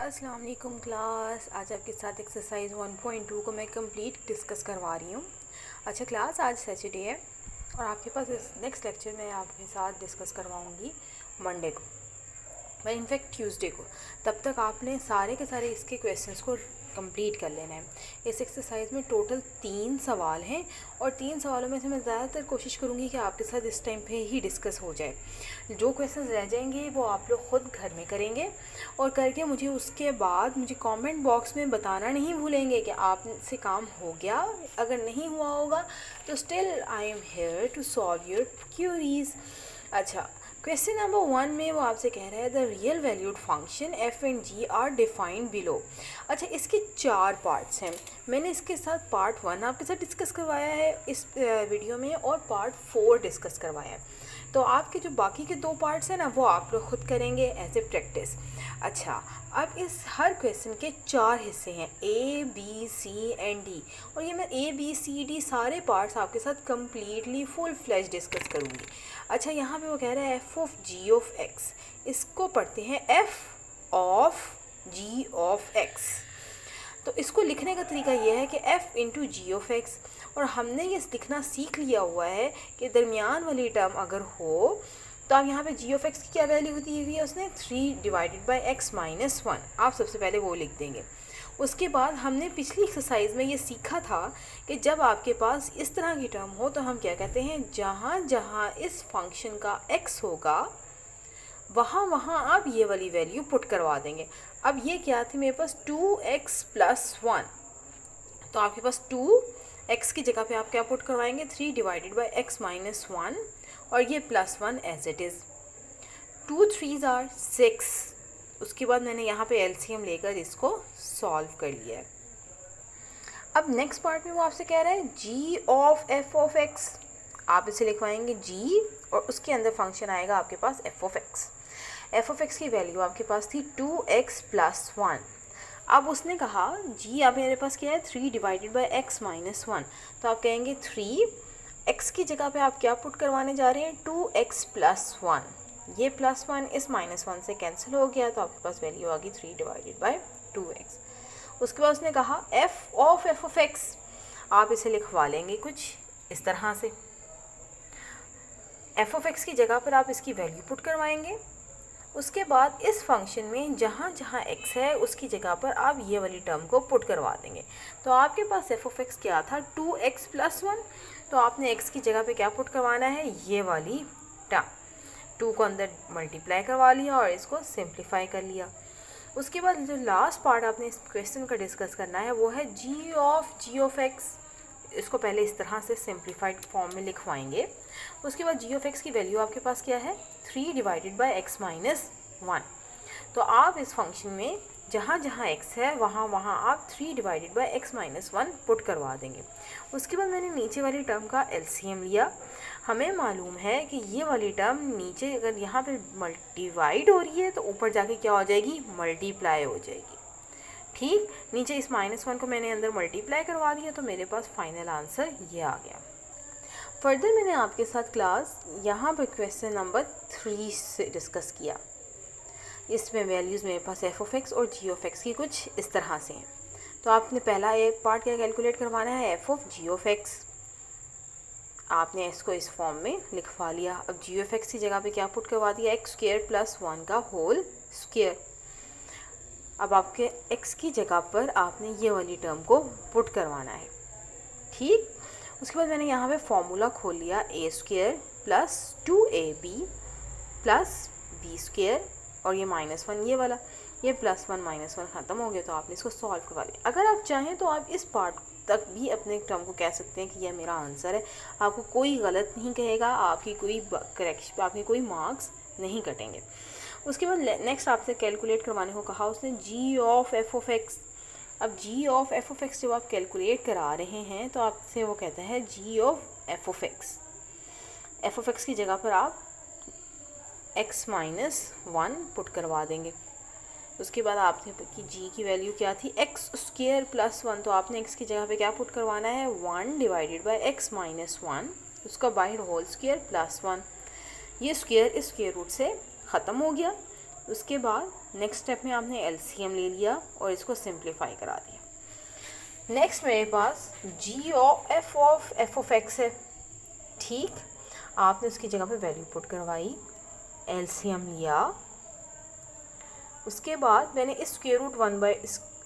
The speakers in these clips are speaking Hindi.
अस्सलाम वालेकुम क्लास। आज आपके साथ एक्सरसाइज 1.2 को मैं कंप्लीट डिस्कस करवा रही हूँ। अच्छा क्लास, आज सैटरडे है और आपके पास इस नेक्स्ट लेक्चर में आपके साथ डिस्कस करवाऊँगी मंडे को, मैं इनफैक्ट ट्यूसडे को। तब तक आपने सारे के सारे इसके क्वेश्चंस को कंप्लीट कर लेना है। इस एक्सरसाइज में टोटल 3 सवाल हैं और 3 सवालों में से मैं ज़्यादातर कोशिश करूँगी कि आपके साथ इस टाइम पे ही डिस्कस हो जाए। जो क्वेश्चंस रह जाएंगे वो आप लोग ख़ुद घर में करेंगे और करके मुझे उसके बाद मुझे कमेंट बॉक्स में बताना नहीं भूलेंगे कि आपसे काम हो गया। अगर नहीं हुआ होगा तो still I am here to solve your queries. अच्छा, क्वेश्चन नंबर 1 में वो आपसे कह रहा है the real valued function F and G are defined below. अच्छा, इसके 4 पार्ट्स हैं। मैंने इसके साथ पार्ट 1 आपके साथ डिस्कस करवाया है इस वीडियो में और पार्ट 4 डिस्कस करवाया है। तो आपके जो बाकी के 2 पार्ट्स हैं ना, वो आप लोग खुद करेंगे एज ए प्रैक्टिस। अच्छा, अब इस हर क्वेश्चन के 4 हिस्से हैं, A B C and D, और ये मैं ए बी सी डी सारे पार्ट्स आपके साथ कम्प्लीटली फुल फ्लैश डिस्कस करूँगी। अच्छा, यहाँ पे वो कह रहा है F of G of X, इसको पढ़ते हैं F of G of X. तो इसको लिखने का तरीका ये है कि f into G of x, और हमने ये लिखना सीख लिया हुआ है कि दरमियान वाली टर्म अगर हो तो आप यहाँ पे जी ऑफ एक्स की क्या वैल्यू दी हुई है उसने 3 डिवाइडेड बाई एक्स माइनस 1, आप सबसे पहले वो लिख देंगे। उसके बाद हमने पिछली एक्सरसाइज में ये सीखा था कि जब आपके पास इस तरह की टर्म हो तो हम क्या कहते हैं, जहाँ जहाँ इस फंक्शन का x होगा वहाँ वहाँ आप ये वाली वैल्यू पुट करवा देंगे। अब ये क्या थी मेरे पास 2x प्लस 1, तो आपके पास 2x की जगह पे आप क्या पुट करवाएंगे 3 डिवाइडेड बाई एक्स माइनस 1, और ये plus 1 as it is. 2 3s are 6। उसके बाद मैंने यहाँ पे एलसीएम लेकर इसको सॉल्व कर लिया है। अब नेक्स्ट पार्ट में वो आपसे कह रहा है g of F of x, आप इसे लिखवाएंगे जी और उसके अंदर फंक्शन आएगा आपके पास f of x. F of x की वैल्यू आपके पास थी 2x प्लस 1। अब उसने कहा जी आप मेरे पास क्या है 3 डिवाइडेड बाई एक्स माइनस 1, तो आप कहेंगे 3x की जगह पे आप क्या पुट करवाने जा रहे हैं 2x प्लस 1। ये प्लस 1 इस माइनस 1 से कैंसिल हो गया, तो आपके पास वैल्यू आ गई 3 डिवाइडेड बाई 2x। उसके बाद उसने कहा एफ ऑफ एक्स, आप इसे लिखवा लेंगे कुछ इस तरह से। एफ ऑफ एक्स की जगह पर आप इसकी वैल्यू पुट करवाएंगे। उसके बाद इस फंक्शन में जहाँ जहाँ x है उसकी जगह पर आप ये वाली टर्म को पुट करवा देंगे। तो आपके पास एफ ऑफ एक्स क्या था 2x प्लस 1, तो आपने x की जगह पे क्या पुट करवाना है ये वाली टर्म। 2 को अंदर मल्टीप्लाई करवा लिया और इसको सिंप्लीफाई कर लिया। उसके बाद जो लास्ट पार्ट आपने इस क्वेश्चन का डिस्कस करना है वो है जी ऑफ एक्स। इसको पहले इस तरह से सिंप्लीफाइड फॉर्म में लिखवाएंगे। उसके बाद जी ऑफ एक्स की वैल्यू आपके पास क्या है 3 डिवाइडेड बाई एक्स माइनस 1। तो आप इस फंक्शन में जहाँ जहाँ x है वहाँ वहाँ आप 3 divided by x minus 1 put करवा देंगे। उसके बाद मैंने नीचे वाली टर्म का एलसीएम लिया। हमें मालूम है कि ये वाली टर्म नीचे अगर यहाँ पे डिवाइड हो रही है तो ऊपर जाके क्या हो जाएगी मल्टीप्लाई हो जाएगी। ठीक, नीचे इस माइनस 1 को मैंने अंदर मल्टीप्लाई करवा दिया, तो मेरे पास फाइनल आंसर ये आ गया। फर्दर मैंने आपके साथ क्लास यहाँ पर क्वेश्चन नंबर 3 से डिस्कस किया। इसमें वैल्यूज़ मेरे पास एफ ऑफ एक्स और जी ऑफ एक्स की कुछ इस तरह से हैं। तो आपने पहला एक पार्ट क्या कैलकुलेट करवाना है F of G of X, आपने इसको इस फॉर्म में लिखवा लिया। अब जी ऑफ एक्स की जगह पे क्या पुट करवा दिया एक्स स्क्वायर प्लस 1 का होल स्क्वायर। अब आपके x की जगह पर आपने ये वाली टर्म को पुट करवाना है। ठीक, उसके बाद मैंने यहाँ पे फॉर्मूला खोल लिया a square plus 2ab plus b square, और ये माइनस 1 ये वाला, ये प्लस 1 माइनस 1 ख़त्म हो गया, तो आपने इसको सॉल्व करवा लिया। अगर आप चाहें तो आप इस पार्ट तक भी अपने टर्म को कह सकते हैं कि यह मेरा आंसर है। आपको कोई गलत नहीं कहेगा, आपकी कोई करेक्शन, आपके कोई मार्क्स नहीं कटेंगे। उसके बाद नेक्स्ट आपसे कैलकुलेट करवाने को कहा उसने जी ऑफ एफ ऑफ एक्स। अब जी ऑफ एफ ऑफ एक्स जब आप कैलकुलेट करा रहे हैं तो आपसे वो कहता है g of F of x. F of x की जगह पर आप एक्स माइनस 1 पुट करवा देंगे। उसके बाद आपने कि जी की वैल्यू क्या थी एक्स स्क्वायर प्लस 1, तो आपने एक्स की जगह पे क्या पुट करवाना है 1 डिवाइडेड बाई एक्स माइनस 1, उसका बाहर होल स्क्वायर प्लस 1। ये स्क्वायर इस स्क्वायर रूट से ख़त्म हो गया, उसके बाद नेक्स्ट स्टेप में आपने एलसीएम ले लिया और इसको सिंप्लीफाई करा दिया। नेक्स्ट मेरे पास जी ऑफ एफ ऑफ एक्स है, ठीक। आपने उसकी जगह पे वैल्यू पुट करवाई, एलसीएम लिया, उसके बाद मैंने इस square root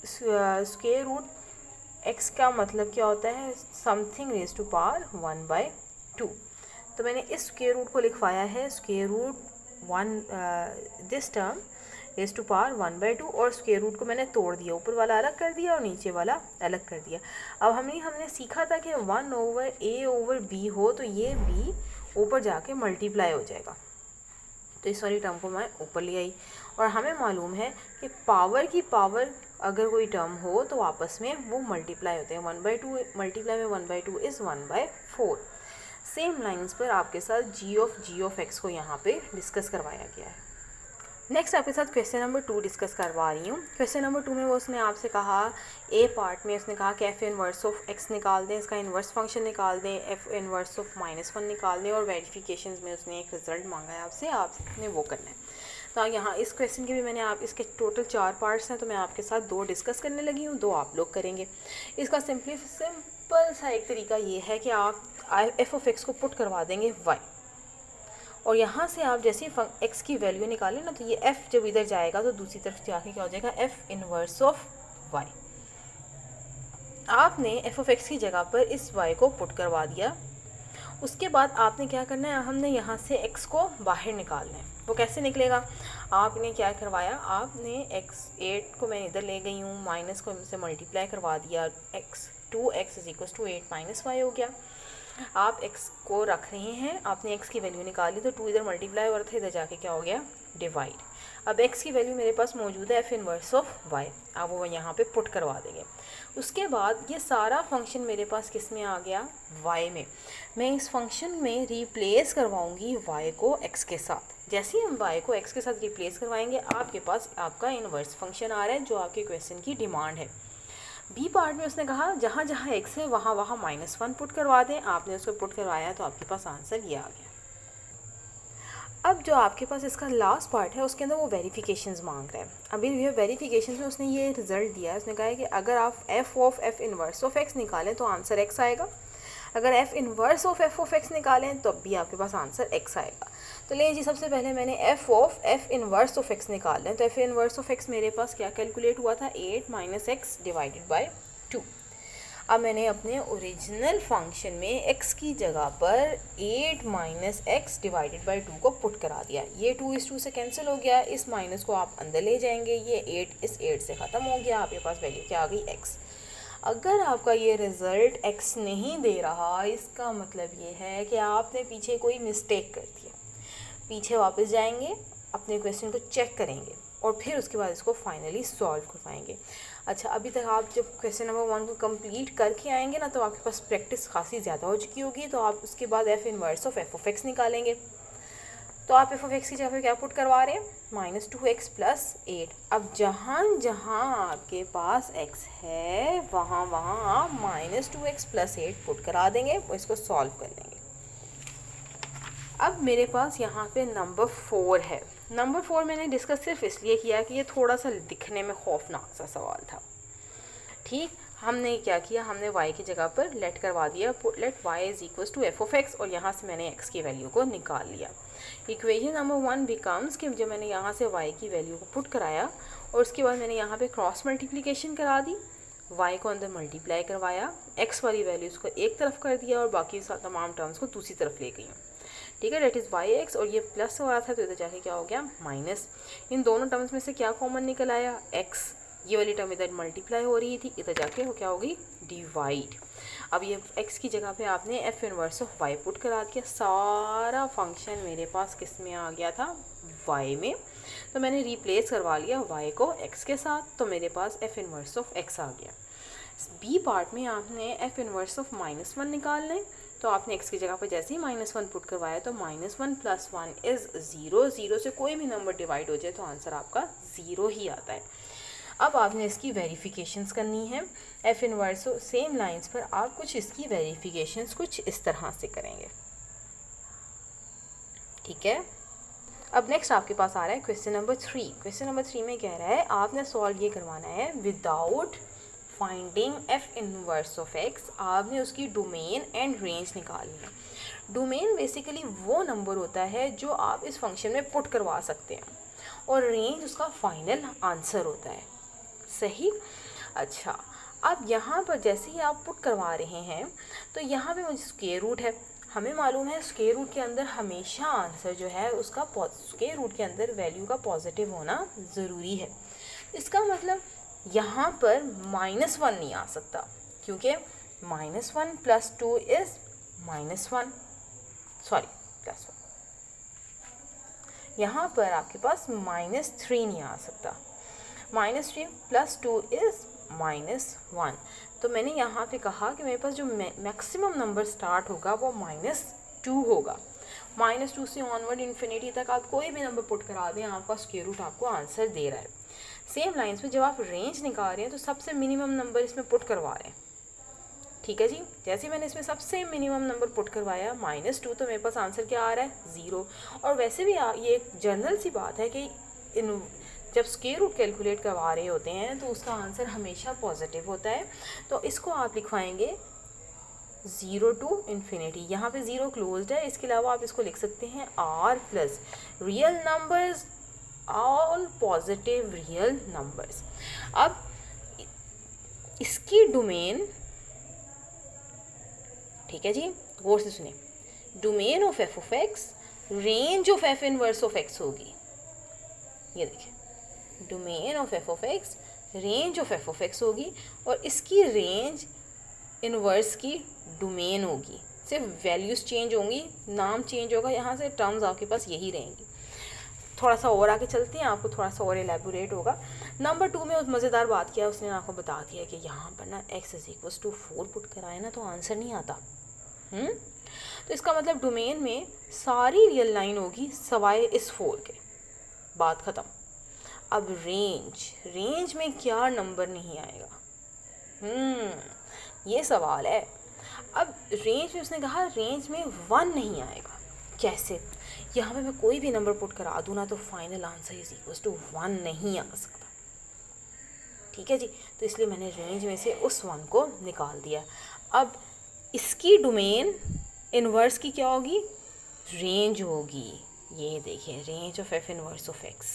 square root X का मतलब क्या होता है, समथिंग रेज टू पावर 1/2। तो मैंने इस स्क्वायर रूट को लिखवाया है square root 1 this term raise to power 1/2, और स्क्वायर रूट को मैंने तोड़ दिया, ऊपर वाला अलग कर दिया और नीचे वाला अलग कर दिया। अब हमने सीखा था कि 1/a/b हो तो ये b ऊपर जाके मल्टीप्लाई हो जाएगा, तो इस वाली टर्म को मैं ऊपर ले आई। और हमें मालूम है कि पावर की पावर अगर कोई टर्म हो तो आपस में वो मल्टीप्लाई होते हैं, 1/2 मल्टीप्लाई में 1/2 इज़ 1/4। सेम लाइंस पर आपके साथ जी ऑफ एक्स को यहाँ पे डिस्कस करवाया गया है। नेक्स्ट आपके साथ क्वेश्चन नंबर 2 डिस्कस करवा रही हूँ। क्वेश्चन नंबर 2 में वो उसने आपसे कहा, ए पार्ट में उसने कहा कि एफ इनवर्स ऑफ एक्स निकाल दें, इसका इन्वर्स फंक्शन निकाल दें, एफ इनवर्स ऑफ -1 निकाल दें, और वेरिफिकेशंस में उसने एक रिजल्ट मांगा है आपसे, आपने वो करना है। तो यहाँ इस क्वेश्चन के भी मैंने इसके टोटल 4 पार्ट्स हैं, तो मैं आपके साथ 2 डिस्कस करने लगी हूँ, 2 आप लोग करेंगे। इसका सिंपल सा एक तरीका ये है कि आप एफ ऑफ एक्स को पुट करवा देंगे वाई, और यहाँ से आप जैसे एक्स की वैल्यू निकालें ना, तो ये एफ़ जब इधर जाएगा तो दूसरी तरफ जाके क्या हो जाएगा, एफ़ इनवर्स ऑफ वाई। आपने एफ ऑफ एक्स की जगह पर इस वाई को पुट करवा दिया। उसके बाद आपने क्या करना है, हमने यहाँ से एक्स को बाहर निकालना है। वो कैसे निकलेगा, आपने क्या करवाया, आपने एक्स 8 को मैं इधर ले गई हूँ, माइनस को से मल्टीप्लाई करवा दिया, X 2x is equal to 8 - y हो गया। आप x को रख रहे हैं, आपने x की वैल्यू निकाली तो 2 इधर मल्टीप्लाई हो रहा था, इधर जाके क्या हो गया, डिवाइड। अब x की वैल्यू मेरे पास मौजूद है एफ इनवर्स ऑफ y, अब वो यहाँ पे पुट करवा देंगे। उसके बाद ये सारा फंक्शन मेरे पास किस में आ गया, y में। मैं इस फंक्शन में रिप्लेस करवाऊँगी y को x के साथ। जैसे ही हम y को x के साथ रिप्लेस करवाएंगे, आपके पास आपका इनवर्स फंक्शन आ रहा है जो आपके क्वेश्चन की डिमांड है। बी पार्ट में उसने कहा जहाँ जहाँ x है वहाँ वहाँ -1 पुट करवा दें। आपने उसको पुट करवाया तो आपके पास आंसर ये आ गया। अब जो आपके पास इसका लास्ट पार्ट है उसके अंदर वो वेरिफिकेशंस मांग रहा है। अभी ये वेरिफिकेशंस में उसने ये रिजल्ट दिया है, उसने कहा है कि अगर आप एफ इनवर्स ऑफ एक्स निकालें तो आंसर एक्स आएगा, अगर F inverse of F of x निकालें तो भी आपके पास आंसर एक्स आएगा। तो ले जी, सबसे पहले मैंने एफ इनवर्स ऑफ एक्स निकाल लें, तो एफ इनवर्स ऑफ एक्स मेरे पास क्या कैलकुलेट हुआ था, 8 - x डिवाइडेड बाय 2। अब मैंने अपने ओरिजिनल फंक्शन में x की जगह पर 8 - x डिवाइडेड बाय 2 को पुट करा दिया। ये 2 इस 2 से कैंसिल हो गया, इस माइनस को आप अंदर ले जाएंगे, ये 8 इस 8 से ख़त्म हो गया, आपके पास वैल्यू क्या आ गई, x। अगर आपका ये रिज़ल्ट x नहीं दे रहा, इसका मतलब ये है कि आपने पीछे कोई मिस्टेक कर दी है। पीछे वापस जाएंगे, अपने क्वेश्चन को चेक करेंगे और फिर उसके बाद इसको फाइनली सॉल्व करवाएंगे। अच्छा, अभी तक आप जब क्वेश्चन नंबर 1 को कंप्लीट करके आएंगे ना, तो आपके पास प्रैक्टिस खासी ज़्यादा हो चुकी होगी, तो आप उसके बाद F inverse of F of x निकालेंगे। तो आप एफ ऑफ एक्स की जगह पे क्या पुट करवा रहे हैं, -2x + 8। अब जहाँ जहाँ आपके पास x है वहाँ वहाँ आप -2x + 8 पुट करा देंगे, वो इसको सॉल्व कर लेंगे। अब मेरे पास यहाँ पे नंबर 4 है। नंबर 4 मैंने डिस्कस सिर्फ इसलिए किया कि ये थोड़ा सा दिखने में खौफनाक सा सवाल था, ठीक। हमने क्या किया, हमने y की जगह पर लेट करवा दिया, let y is equal to F of x, और यहाँ से मैंने x की वैल्यू को निकाल लिया। इक्वेशन नंबर 1 बिकम्स कि जब मैंने यहाँ से y की वैल्यू को पुट कराया और उसके बाद मैंने यहाँ पे क्रॉस मल्टीप्लिकेशन करा दी, y को अंदर मल्टीप्लाई करवाया, x वाली वैल्यूज़ को एक तरफ कर दिया और बाकी तमाम टर्म्स को दूसरी तरफ ले गई हूँ, ठीक है। डेट इज़ y(x) और ये प्लस हो रहा था तो इधर जाके क्या हो गया, माइनस। इन दोनों टर्म्स में से क्या कॉमन निकल आया, x। ये वाली टर्म इधर मल्टीप्लाई हो रही थी, इधर जाके वो क्या होगी, डिवाइड। अब ये x की जगह पे आपने F inverse of y put करा दिया, सारा फंक्शन मेरे पास किस में आ गया था, y में। तो मैंने रिप्लेस करवा लिया y को x के साथ, तो मेरे पास एफ इनवर्स ऑफ x आ गया। बी पार्ट में आपने एफ इनवर्स ऑफ -1 निकालना है, तो आपने x की जगह पर जैसे ही -1 पुट करवाया तो -1 + 1 इज़ 0। 0 से कोई भी नंबर डिवाइड हो जाए तो आंसर आपका 0 ही आता है। अब आपने इसकी वेरिफिकेशंस करनी है। एफ इनवर्स सेम लाइंस पर आप कुछ इसकी वेरिफिकेशंस कुछ इस तरह से करेंगे, ठीक है। अब नेक्स्ट आपके पास आ रहा है क्वेश्चन नंबर 3। क्वेश्चन नंबर 3 में कह रहा है आपने सॉल्व ये करवाना है without finding F inverse of X. आपने उसकी डोमेन एंड रेंज निकालनी है। डोमेन बेसिकली वो नंबर होता है जो आप इस फंक्शन में पुट करवा सकते हैं और रेंज उसका फाइनल आंसर होता है। सही। अच्छा, अब यहाँ पर जैसे ही आप पुट करवा रहे हैं तो यहाँ पे मुझे स्क्वायर रूट है। हमें मालूम है स्क्वायर रूट के अंदर हमेशा आंसर जो है उसका स्क्वायर रूट के अंदर वैल्यू का पॉजिटिव होना ज़रूरी है। इसका मतलब यहाँ पर -1 नहीं आ सकता क्योंकि -1 + 2 इज़ -1, सॉरी +1। यहाँ पर आपके पास -3 नहीं आ सकता। -3 + 2 इज़ -1। तो मैंने यहाँ पे कहा कि मेरे पास जो मैक्सिमम नंबर स्टार्ट होगा वो -2 होगा। -2 से ऑनवर्ड इन्फिनिटी तक आप कोई भी नंबर पुट करा दें, आपका स्क्वायर रूट आपको आंसर दे रहा है। सेम लाइंस पे जब आप रेंज निकाल रहे हैं तो सबसे मिनिमम नंबर इसमें पुट करवा रहे हैं। ठीक है जी। जैसे मैंने इसमें सबसे मिनिमम नंबर पुट करवाया -2, तो मेरे पास आंसर क्या आ रहा है 0। और वैसे भी ये एक जनरल सी बात है कि जब स्क्वायर रूट कैलकुलेट करवा रहे होते हैं तो उसका आंसर हमेशा पॉजिटिव होता है। तो इसको आप लिखवाएंगे 0 to इन्फिनिटी। यहाँ पे 0 क्लोज्ड है। इसके अलावा आप इसको लिख सकते हैं r plus real numbers all positive real numbers. अब इसकी डोमेन, ठीक है जी, गौर से सुनिए, domain of F of x range of F inverse of x होगी। ये देखिए, domain of F of x range of F of x होगी और इसकी रेंज इनवर्स की डोमेन होगी। सिर्फ वैल्यूज़ चेंज होंगी, नाम चेंज होगा, यहाँ से टर्म्स आपके पास यही रहेंगी। थोड़ा सा और आगे चलते हैं, आपको थोड़ा सा और एलेबोरेट होगा। नंबर 2 में उस मज़ेदार बात किया, उसने आपको बता दिया कि यहाँ पर ना x = 4 पुट कराए ना तो आंसर नहीं आता। तो इसका मतलब डोमेन में सारी रियल लाइन होगी सवाए इस 4 के। बात ख़त्म। अब रेंज में क्या नंबर नहीं आएगा? ये सवाल है। अब रेंज में उसने कहा रेंज में 1 नहीं आएगा। कैसे? यहाँ पे मैं कोई भी नंबर पुट करा दूँ ना तो फाइनल आंसर = 1 नहीं आ सकता। ठीक है जी। तो इसलिए मैंने रेंज में से उस 1 को निकाल दिया। अब इसकी डोमेन इनवर्स की क्या होगी? रेंज होगी। ये देखिए, range of F inverse of x,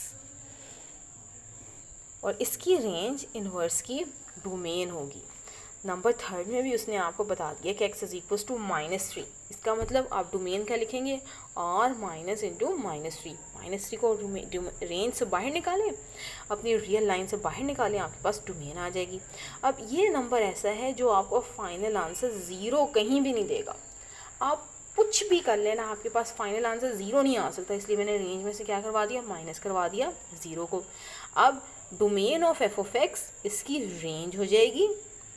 और इसकी रेंज इनवर्स की डोमेन होगी। नंबर 3 में भी उसने आपको बता दिया कि x = -3। इसका मतलब आप डोमेन क्या लिखेंगे? r minus into -3। -3 को रेंज से बाहर निकालें, अपनी रियल लाइन से बाहर निकालें, आपके पास डोमेन आ जाएगी। अब ये नंबर ऐसा है जो आपको फाइनल आंसर 0 कहीं भी नहीं देगा। आप कुछ भी कर लेना, आपके पास फाइनल आंसर 0 नहीं आ सकता। इसलिए मैंने रेंज में से क्या करवा दिया? माइनस करवा दिया 0 को। अब domain of F of x इसकी रेंज हो जाएगी,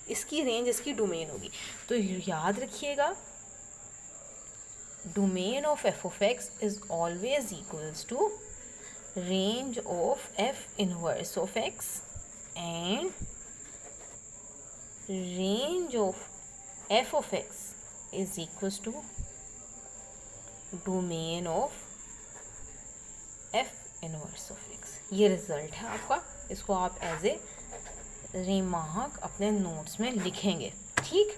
इसकी रेंज इसकी डोमेन होगी। तो याद रखिएगा, domain of F of X is always equals to range of F inverse of X and range of F of X is equals to domain of F inverse of X. ये रिजल्ट है आपका। इसको आप एज ए रिमार्क अपने नोट्स में लिखेंगे। ठीक।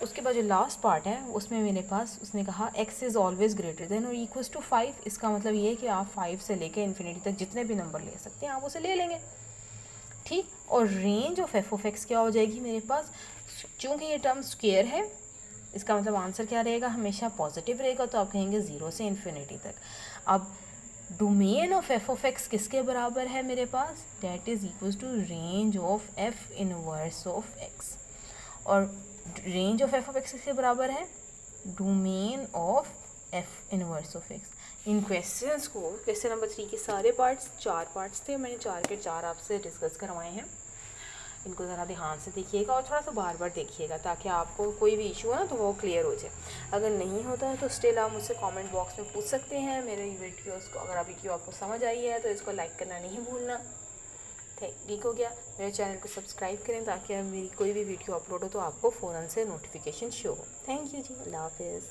उसके बाद जो लास्ट पार्ट है उसमें मेरे पास उसने कहा x is always greater than और इक्वल्स टू 5। इसका मतलब ये है कि आप 5 से लेके इन्फिनिटी तक जितने भी नंबर ले सकते हैं आप उसे ले लेंगे। ठीक। और range of F of x क्या हो जाएगी मेरे पास? चूँकि ये टर्म स्क्वायर है, इसका मतलब आंसर क्या रहेगा? हमेशा पॉजिटिव रहेगा। तो आप कहेंगे 0 से इन्फिनिटी तक। अब domain of F of x किसके बराबर है मेरे पास? That is equals to range of F inverse of x. और range of F of x किसके बराबर है? Domain of F inverse of x. इन क्वेश्चंस को, क्वेश्चन नंबर 3 के सारे पार्ट्स 4 पार्ट्स थे, मैंने 4 के 4 आपसे डिस्कस करवाए हैं। इनको ज़रा ध्यान से देखिएगा और थोड़ा सा बार बार देखिएगा ताकि आपको कोई भी इशू है ना तो वो क्लियर हो जाए। अगर नहीं होता है तो स्टिल आप मुझसे कमेंट बॉक्स में पूछ सकते हैं मेरे वीडियोस को। अगर वीडियो आपको समझ आई है तो इसको लाइक करना नहीं भूलना। ठीक हो गया। मेरे चैनल को सब्सक्राइब करें ताकि मेरी कोई भी वीडियो अपलोड हो तो आपको फ़ौरन से नोटिफिकेशन शो हो। थैंक यू जी। अल्लाह हाफिज़।